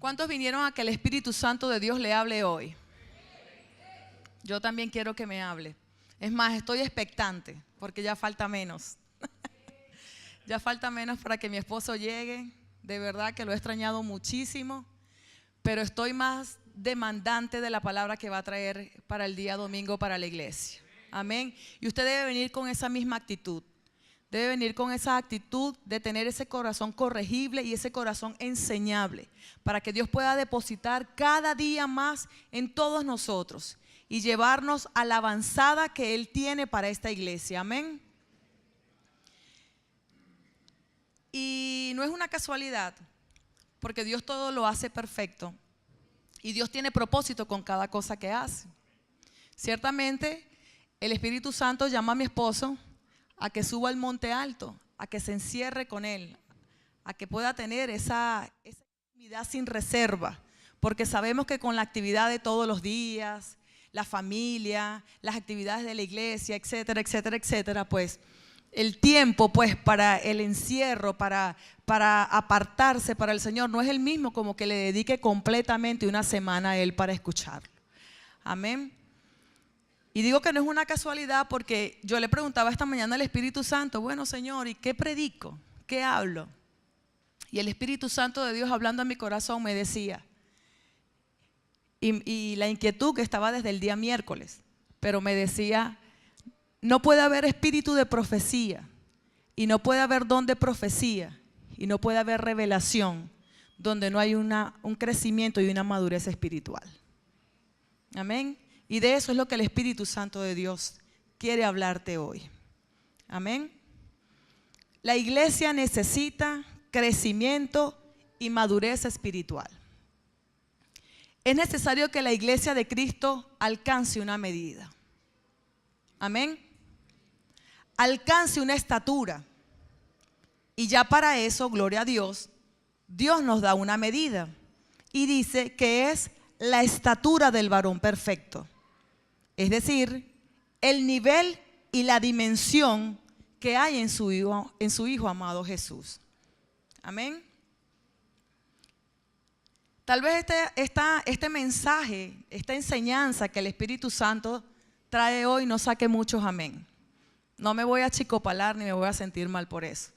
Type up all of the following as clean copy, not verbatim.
¿Cuántos vinieron a que el Espíritu Santo de Dios le hable hoy? Yo también quiero que me hable. Es más, estoy expectante porque ya falta menos. Ya falta menos para que mi esposo llegue. De verdad que lo he extrañado muchísimo, pero estoy más demandante de la palabra que va a traer para el día domingo para la iglesia. Amén. Y usted debe venir con esa misma actitud. Debe venir con esa actitud de tener ese corazón corregible y ese corazón enseñable para que Dios pueda depositar cada día más en todos nosotros y llevarnos a la avanzada que Él tiene para esta iglesia. Amén. Y no es una casualidad, porque Dios todo lo hace perfecto y Dios tiene propósito con cada cosa que hace. Ciertamente el Espíritu Santo llama a mi esposo a que suba al monte alto, a que se encierre con Él, a que pueda tener esa intimidad sin reserva, porque sabemos que con la actividad de todos los días, la familia, las actividades de la iglesia, etcétera, etcétera, etcétera, pues el tiempo pues para el encierro, para apartarse para el Señor no es el mismo como que le dedique completamente una semana a Él para escucharlo. Amén. Y digo que no es una casualidad porque yo le preguntaba esta mañana al Espíritu Santo, bueno Señor, ¿y qué predico? ¿Qué hablo? Y el Espíritu Santo de Dios hablando a mi corazón me decía, y la inquietud que estaba desde el día miércoles, pero me decía, no puede haber espíritu de profecía y no puede haber don de profecía y no puede haber revelación donde no hay un crecimiento y una madurez espiritual. Amén. Y de eso es lo que el Espíritu Santo de Dios quiere hablarte hoy. Amén. La iglesia necesita crecimiento y madurez espiritual. Es necesario que la iglesia de Cristo alcance una medida. Amén. Alcance una estatura. Y ya para eso, gloria a Dios, Dios nos da una medida. Y dice que es la estatura del varón perfecto. Es decir, el nivel y la dimensión que hay en su hijo amado Jesús. Amén. Tal vez este mensaje, esta enseñanza que el Espíritu Santo trae hoy no saque muchos amén. No me voy a achicopalar ni me voy a sentir mal por eso.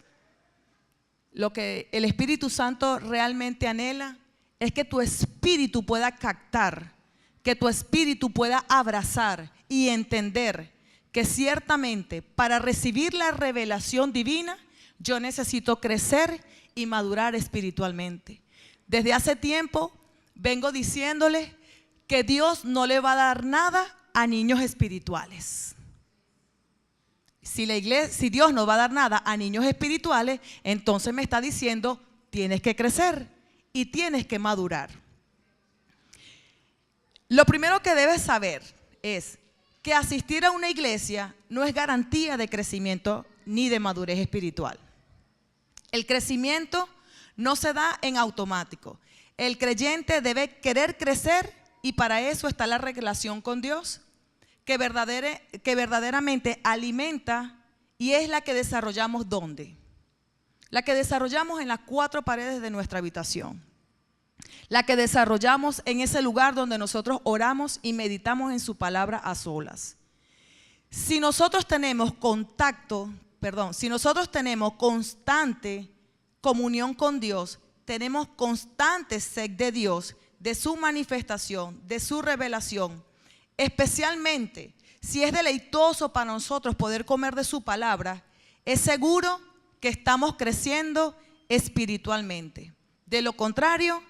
Lo que el Espíritu Santo realmente anhela es que tu espíritu pueda captar, que tu espíritu pueda abrazar y entender que ciertamente para recibir la revelación divina yo necesito crecer y madurar espiritualmente. Desde hace tiempo vengo diciéndoles que Dios no le va a dar nada a niños espirituales. Si Dios no va a dar nada a niños espirituales, entonces me está diciendo tienes que crecer y tienes que madurar. Lo primero que debes saber es que asistir a una iglesia no es garantía de crecimiento ni de madurez espiritual. El crecimiento no se da en automático. El creyente debe querer crecer y para eso está la relación con Dios, que verdaderamente alimenta y es la que desarrollamos ¿dónde? La que desarrollamos en las 4 paredes de nuestra habitación. La que desarrollamos en ese lugar donde nosotros oramos y meditamos en su palabra a solas. Si nosotros tenemos si nosotros tenemos constante comunión con Dios, tenemos constante sed de Dios, de su manifestación, de su revelación, especialmente si es deleitoso para nosotros poder comer de su palabra, es seguro que estamos creciendo espiritualmente. De lo contrario,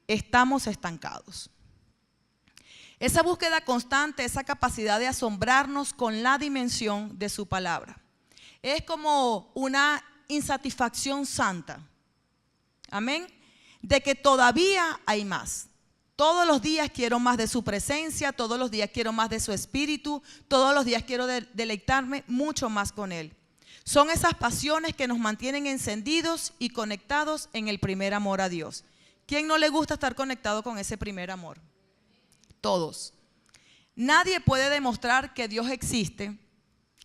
estamos estancados. Esa búsqueda constante, esa capacidad de asombrarnos con la dimensión de su palabra, es como una insatisfacción santa. Amén. De que todavía hay más. Todos los días quiero más de su presencia, todos los días quiero más de su espíritu, todos los días quiero deleitarme mucho más con Él. Son esas pasiones que nos mantienen encendidos y conectados en el primer amor a Dios. ¿Quién no le gusta estar conectado con ese primer amor? Todos. Nadie puede demostrar que Dios existe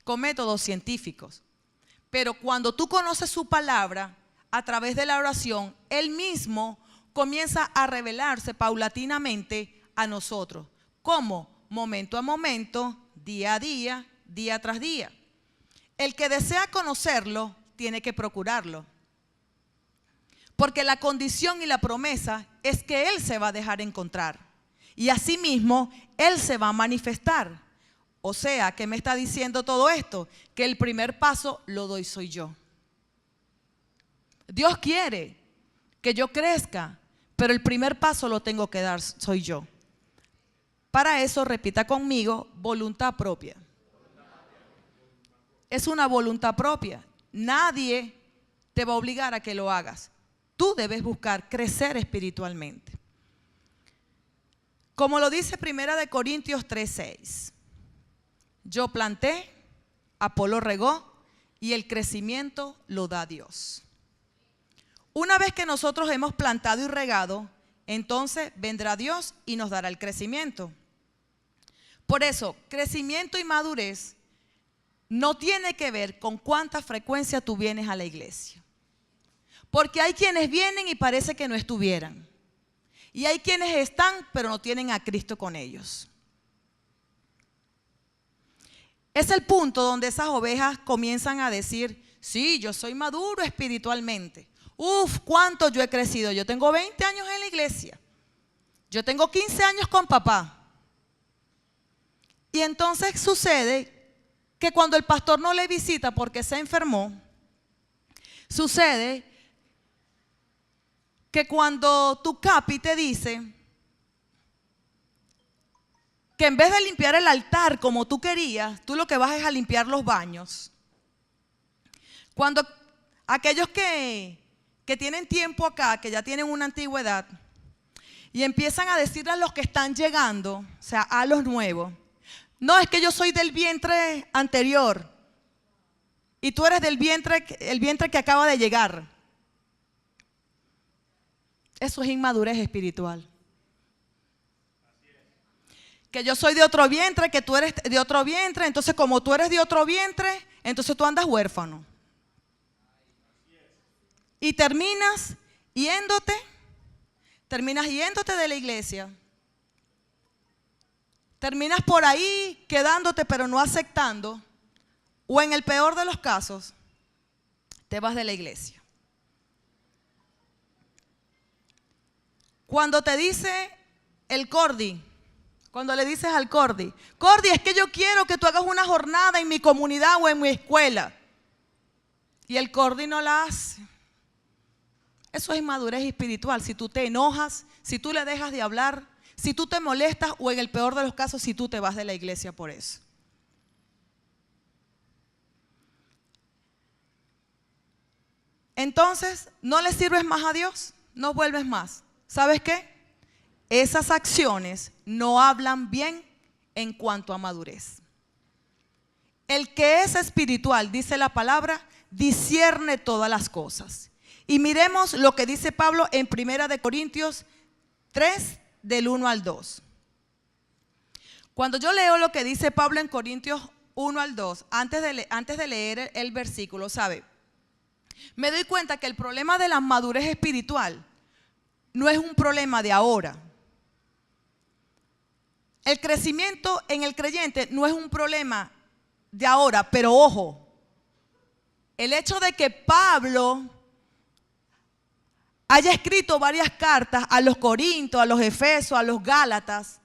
con métodos científicos. Pero cuando tú conoces su palabra a través de la oración, Él mismo comienza a revelarse paulatinamente a nosotros. ¿Cómo? Momento a momento, día a día, día tras día. El que desea conocerlo tiene que procurarlo. Porque la condición y la promesa es que Él se va a dejar encontrar. Y asimismo, Él se va a manifestar. O sea, ¿qué me está diciendo todo esto? Que el primer paso lo doy soy yo. Dios quiere que yo crezca, pero el primer paso lo tengo que dar soy yo. Para eso, repita conmigo, voluntad propia. Es una voluntad propia. Nadie te va a obligar a que lo hagas. Tú debes buscar crecer espiritualmente. Como lo dice 1 Corintios 3:6. Yo planté, Apolo regó y el crecimiento lo da Dios. Una vez que nosotros hemos plantado y regado, entonces vendrá Dios y nos dará el crecimiento. Por eso, crecimiento y madurez no tiene que ver con cuánta frecuencia tú vienes a la iglesia. Porque hay quienes vienen y parece que no estuvieran. Y hay quienes están, pero no tienen a Cristo con ellos. Es el punto donde esas ovejas comienzan a decir, sí, yo soy maduro espiritualmente. Uf, cuánto yo he crecido. Yo tengo 20 años en la iglesia. Yo tengo 15 años con papá. Y entonces sucede que cuando el pastor no le visita porque se enfermó, sucede que cuando tu capi te dice que en vez de limpiar el altar como tú querías, tú lo que vas es a limpiar los baños. Cuando aquellos que tienen tiempo acá, que ya tienen una antigüedad, y empiezan a decirle a los que están llegando, o sea, a los nuevos, no, es que yo soy del vientre anterior y tú eres del vientre, el vientre que acaba de llegar. Eso es inmadurez espiritual. Que yo soy de otro vientre, que tú eres de otro vientre, entonces como tú eres de otro vientre, entonces tú andas huérfano. Y terminas yéndote de la iglesia. Terminas por ahí quedándote pero no aceptando. O en el peor de los casos, te vas de la iglesia. Cuando te dice el Cordi, cuando le dices al Cordi, Cordi, es que yo quiero que tú hagas una jornada en mi comunidad o en mi escuela. Y el Cordi no la hace. Eso es inmadurez espiritual. Si tú te enojas, si tú le dejas de hablar, si tú te molestas o en el peor de los casos, si tú te vas de la iglesia por eso. Entonces, ¿no le sirves más a Dios? No vuelves más. ¿Sabes qué? Esas acciones no hablan bien en cuanto a madurez. El que es espiritual, dice la palabra, discierne todas las cosas. Y miremos lo que dice Pablo en 1 Corintios 3, del 1 al 2. Cuando yo leo lo que dice Pablo en Corintios 1 al 2, antes de leer el versículo, ¿sabe? Me doy cuenta que el problema de la madurez espiritual no es un problema de ahora. El crecimiento en el creyente no es un problema de ahora, pero ojo, el hecho de que Pablo haya escrito varias cartas a los Corintios, a los Efesos, a los Gálatas,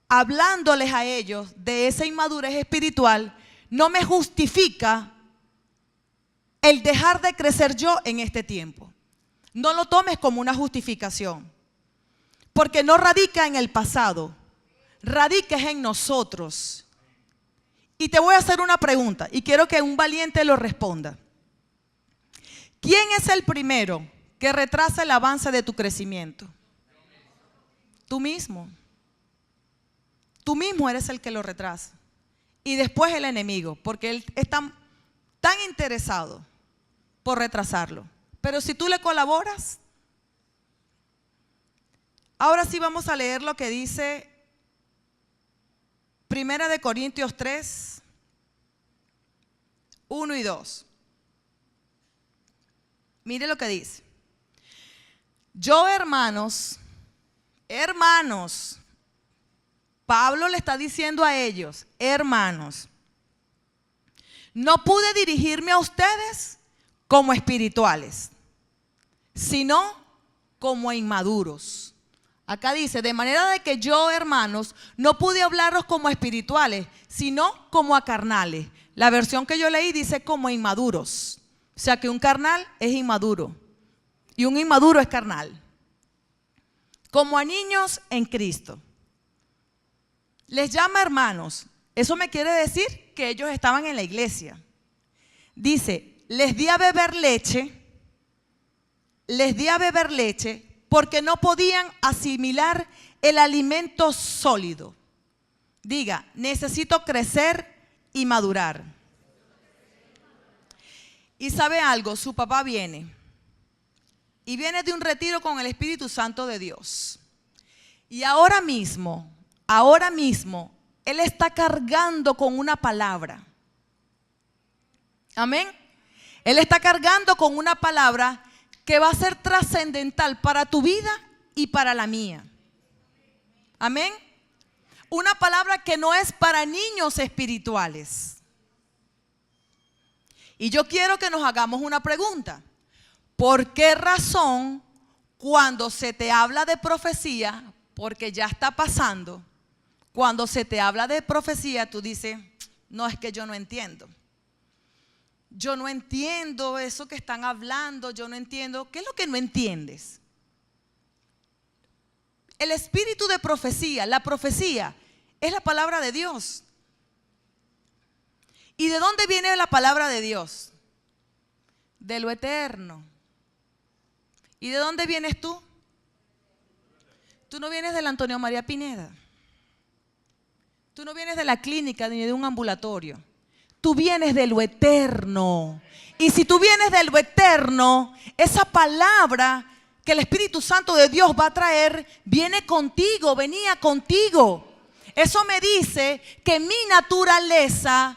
hablándoles a ellos de esa inmadurez espiritual, no me justifica el dejar de crecer yo en este tiempo. No lo tomes como una justificación, porque no radica en el pasado, radica en nosotros. Y te voy a hacer una pregunta y quiero que un valiente lo responda. ¿Quién es el primero que retrasa el avance de tu crecimiento? Tú mismo. Tú mismo eres el que lo retrasa. Y después el enemigo, porque él es tan interesado por retrasarlo. Pero si tú le colaboras, ahora sí vamos a leer lo que dice 1 Corintios 3, 1 y 2. Mire lo que dice. Yo, hermanos, Pablo le está diciendo a ellos, hermanos, no pude dirigirme a ustedes como espirituales, sino como inmaduros. Acá dice, de manera de que yo, hermanos, no pude hablaros como espirituales, sino como a carnales. La versión que yo leí dice como inmaduros. O sea que un carnal es inmaduro y un inmaduro es carnal. Como a niños en Cristo. Les llama hermanos. Eso me quiere decir que ellos estaban en la iglesia. Dice, les di a beber leche porque no podían asimilar el alimento sólido. Diga, necesito crecer y madurar. Y sabe algo, su papá viene. Y viene de un retiro con el Espíritu Santo de Dios. Y ahora mismo, Él está cargando con una palabra. Amén. Él está cargando con una palabra que va a ser trascendental para tu vida y para la mía. Amén. Una palabra que no es para niños espirituales. Y yo quiero que nos hagamos una pregunta. ¿Por qué razón cuando se te habla de profecía, porque ya está pasando, cuando se te habla de profecía tú dices, no, es que yo no entiendo? Yo no entiendo eso que están hablando, yo no entiendo. ¿Qué es lo que no entiendes? El espíritu de profecía, la profecía, es la palabra de Dios. ¿Y de dónde viene la palabra de Dios? De lo eterno. ¿Y de dónde vienes tú? Tú no vienes del Antonio María Pineda. Tú no vienes de la clínica ni de un ambulatorio. Tú vienes de lo eterno. Y si tú vienes de lo eterno, esa palabra que el Espíritu Santo de Dios va a traer, viene contigo, venía contigo. Eso me dice que mi naturaleza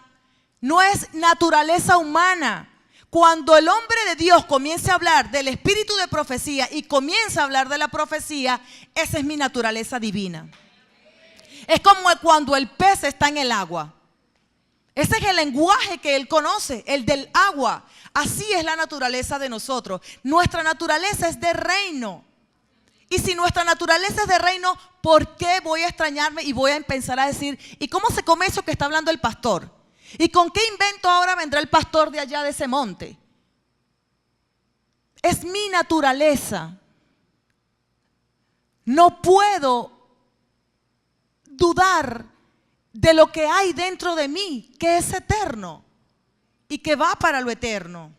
no es naturaleza humana. Cuando el hombre de Dios comience a hablar del espíritu de profecía y comienza a hablar de la profecía, esa es mi naturaleza divina. Es como cuando el pez está en el agua. Ese es el lenguaje que él conoce, el del agua. Así es la naturaleza de nosotros. Nuestra naturaleza es de reino. Y si nuestra naturaleza es de reino, ¿por qué voy a extrañarme y voy a empezar a decir, ¿y cómo se come eso que está hablando el pastor? ¿Y con qué invento ahora vendrá el pastor de allá de ese monte? Es mi naturaleza. No puedo dudar de lo que hay dentro de mí, que es eterno y que va para lo eterno.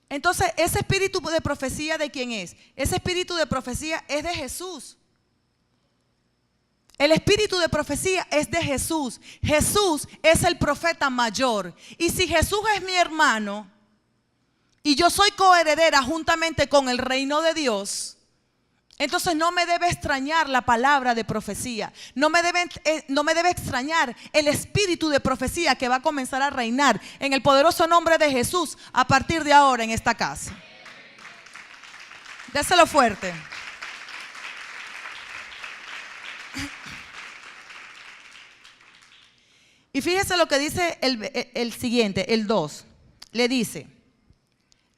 Entonces, ese espíritu de profecía, ¿de quién es? Ese espíritu de profecía es de Jesús. El espíritu de profecía es de Jesús. Jesús es el profeta mayor. Y si Jesús es mi hermano y yo soy coheredera juntamente con el reino de Dios, entonces no me debe extrañar la palabra de profecía. No me debe extrañar el espíritu de profecía que va a comenzar a reinar en el poderoso nombre de Jesús a partir de ahora en esta casa. Déselo fuerte. Y fíjese lo que dice el siguiente, el 2. Le dice,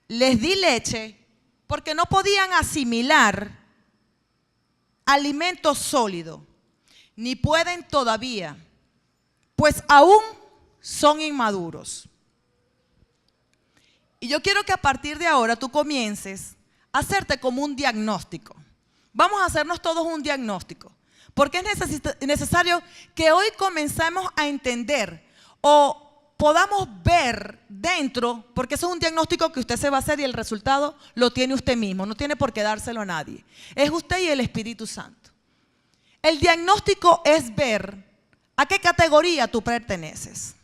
les di leche porque no podían asimilar alimento sólido, ni pueden todavía, pues aún son inmaduros. Y yo quiero que a partir de ahora tú comiences a hacerte como un diagnóstico. Vamos a hacernos todos un diagnóstico. Porque es necesario que hoy comencemos a entender o podamos ver dentro, porque eso es un diagnóstico que usted se va a hacer y el resultado lo tiene usted mismo, no tiene por qué dárselo a nadie. Es usted y el Espíritu Santo. El diagnóstico es ver a qué categoría tú perteneces.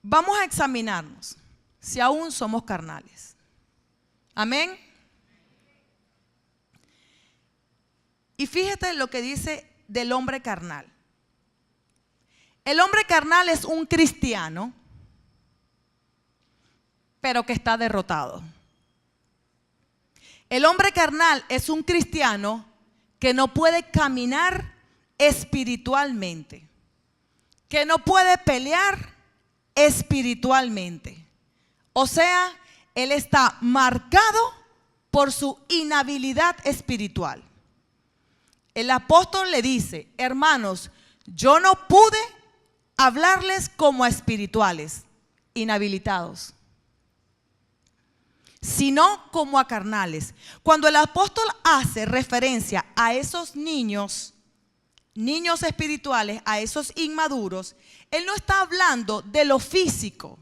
Vamos a examinarnos si aún somos carnales. Amén. Y fíjate lo que dice del hombre carnal. El hombre carnal es un cristiano, pero que está derrotado. El hombre carnal es un cristiano que no puede caminar espiritualmente, que no puede pelear espiritualmente. O sea, él está marcado por su inhabilidad espiritual. El apóstol le dice: hermanos, yo no pude hablarles como a espirituales, inhabilitados, sino como a carnales. Cuando el apóstol hace referencia a esos niños espirituales, a esos inmaduros, él no está hablando de lo físico.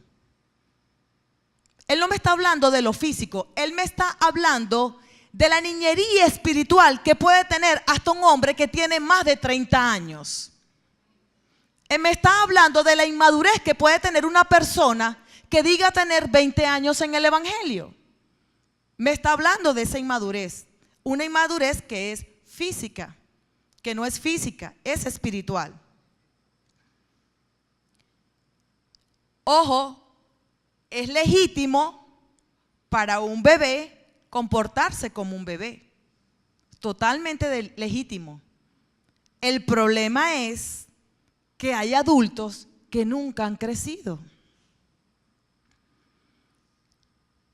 Él no me está hablando de lo físico, él me está hablando de la niñería espiritual que puede tener hasta un hombre que tiene más de 30 años. Él me está hablando de la inmadurez que puede tener una persona que diga tener 20 años en el evangelio. Me está hablando de esa inmadurez, una inmadurez que es física, que no es física, es espiritual. Ojo, es legítimo para un bebé comportarse como un bebé, totalmente legítimo. El problema es que hay adultos que nunca han crecido.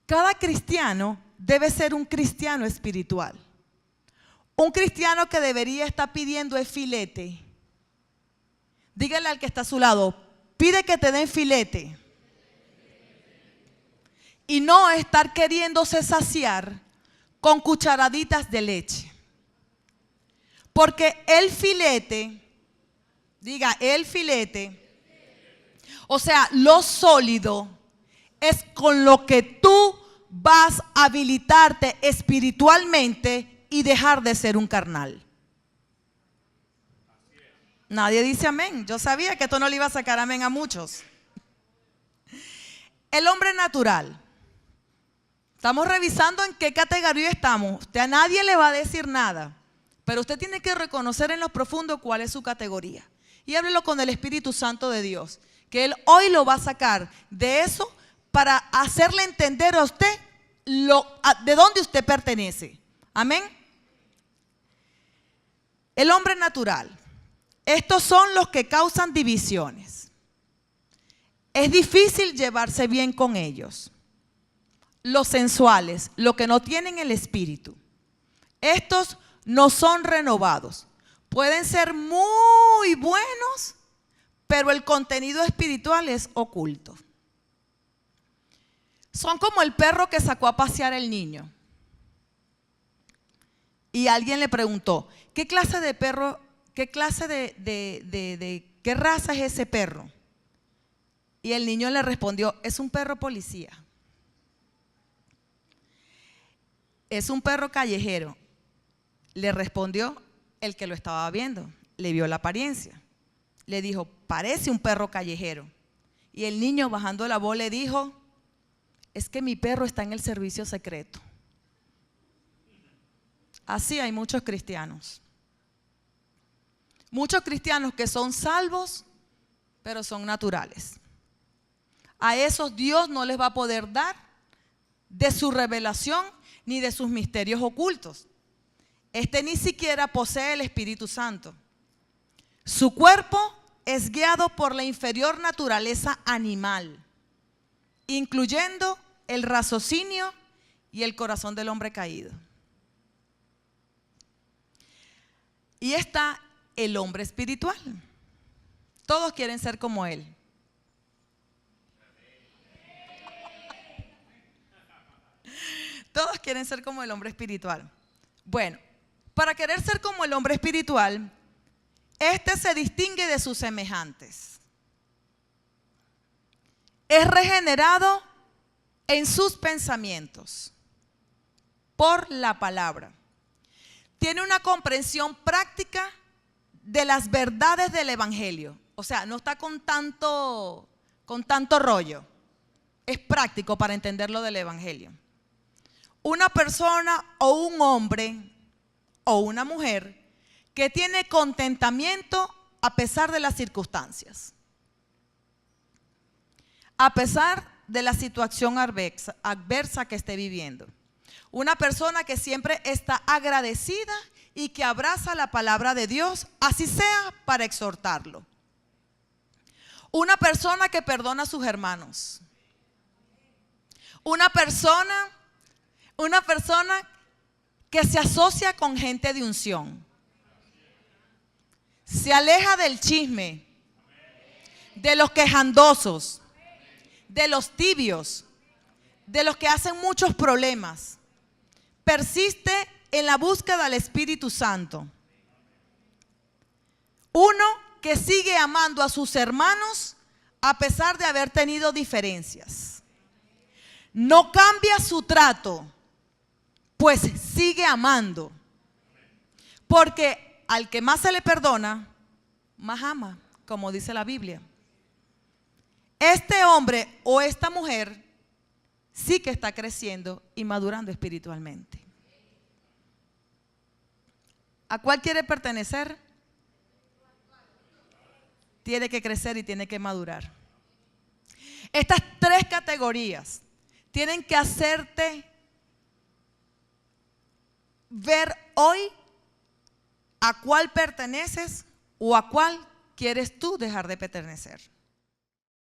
Cada cristiano debe ser un cristiano espiritual. Un cristiano que debería estar pidiendo es filete. Dígale al que está a su lado: pide que te den filete. Y no estar queriéndose saciar con cucharaditas de leche. Porque el filete, diga el filete, o sea, lo sólido, es con lo que tú vas a habilitarte espiritualmente y dejar de ser un carnal. Nadie dice amén. Yo sabía que esto no le iba a sacar amén a muchos. El hombre natural. Estamos revisando en qué categoría estamos. Usted a nadie le va a decir nada, pero usted tiene que reconocer en lo profundo cuál es su categoría. Y háblelo con el Espíritu Santo de Dios, que Él hoy lo va a sacar de eso para hacerle entender a usted de dónde usted pertenece. Amén. El hombre natural. Estos son los que causan divisiones. Es difícil llevarse bien con ellos. Los sensuales, los que no tienen el espíritu. Estos no son renovados. Pueden ser muy buenos, pero el contenido espiritual es oculto. Son como el perro que sacó a pasear el niño. Y alguien le preguntó: ¿qué clase de perro, qué raza es ese perro? Y el niño le respondió: es un perro policía. Es un perro callejero. Le respondió el que lo estaba viendo. Le vio la apariencia. Le dijo: parece un perro callejero. Y el niño, bajando la voz, le dijo: es que mi perro está en el servicio secreto. Así hay muchos cristianos. Muchos cristianos que son salvos, pero son naturales. A esos Dios no les va a poder dar de su revelación ni de sus misterios ocultos. Este ni siquiera posee el Espíritu Santo. Su cuerpo es guiado por la inferior naturaleza animal, incluyendo el raciocinio y el corazón del hombre caído. Y está el hombre espiritual. Todos quieren ser como él. Todos quieren ser como el hombre espiritual. Bueno, para querer ser como el hombre espiritual, este se distingue de sus semejantes. Es regenerado en sus pensamientos por la palabra. Tiene una comprensión práctica de las verdades del evangelio. O sea, no está con tanto rollo. Es práctico para entender lo del evangelio. Una persona o un hombre o una mujer que tiene contentamiento a pesar de las circunstancias. A pesar de la situación adversa que esté viviendo. Una persona que siempre está agradecida y que abraza la palabra de Dios, así sea para exhortarlo. Una persona que perdona a sus hermanos. Una persona que se asocia con gente de unción. Se aleja del chisme, de los quejandosos, de los tibios, de los que hacen muchos problemas. Persiste en la búsqueda del Espíritu Santo. Uno que sigue amando a sus hermanos a pesar de haber tenido diferencias. No cambia su trato, pues sigue amando. Porque al que más se le perdona, más ama, como dice la Biblia. Este hombre o esta mujer sí que está creciendo y madurando espiritualmente. ¿A cuál quiere pertenecer? Tiene que crecer y tiene que madurar. Estas tres categorías tienen que hacerte ver hoy a cuál perteneces o a cuál quieres tú dejar de pertenecer.